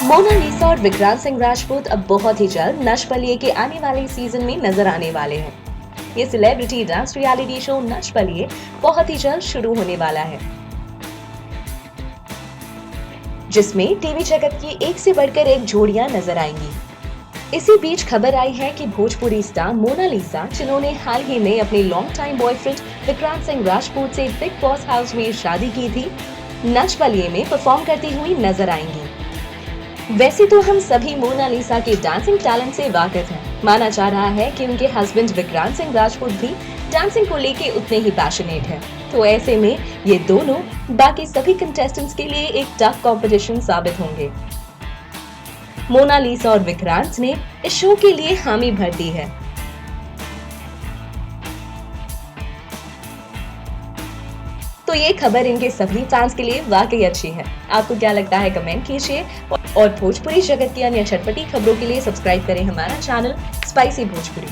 Mona Lisa और विक्रांत सिंह राजपूत अब बहुत ही जल्द नच बलिए के आने वाले सीजन में नजर आने वाले हैं। ये celebrity dance reality show Nach Baliye बहुत ही जल्द शुरू होने वाला है, जिसमें टीवी जगत की एक से बढ़कर एक जोड़ियां नजर आएंगी। इसी बीच खबर आई है कि भोजपुरी स्टार मोनालिसा, जिन्होंने हाल ही में अपने long time boyfriend Vikrant Singh Rajput से बिग बॉस हाउस में शादी की थी, नच बलिए में परफॉर्म करती हुई नजर आएंगी। वैसे तो हम सभी मोनालिसा के डांसिंग टैलेंट से वाकिफ हैं। माना जा रहा है कि उनके हस्बैंड विक्रांत सिंह राजपूत भी डांसिंग को लेके उतने ही पैशनेट हैं। तो ऐसे में ये दोनों बाकी सभी कंटेस्टेंट्स के लिए एक टफ कंपटीशन साबित होंगे। मोनालिसा और विक्रांत ने इस शो के लिए हामी भर दी है। तो ये खबर इनके सभी फैंस के लिए वाकई अच्छी है। आपको क्या लगता है, कमेंट कीजिए और भोजपुरी जगत की अन्य चटपटी खबरों के लिए सब्सक्राइब करें हमारा चैनल स्पाइसी भोजपुरी।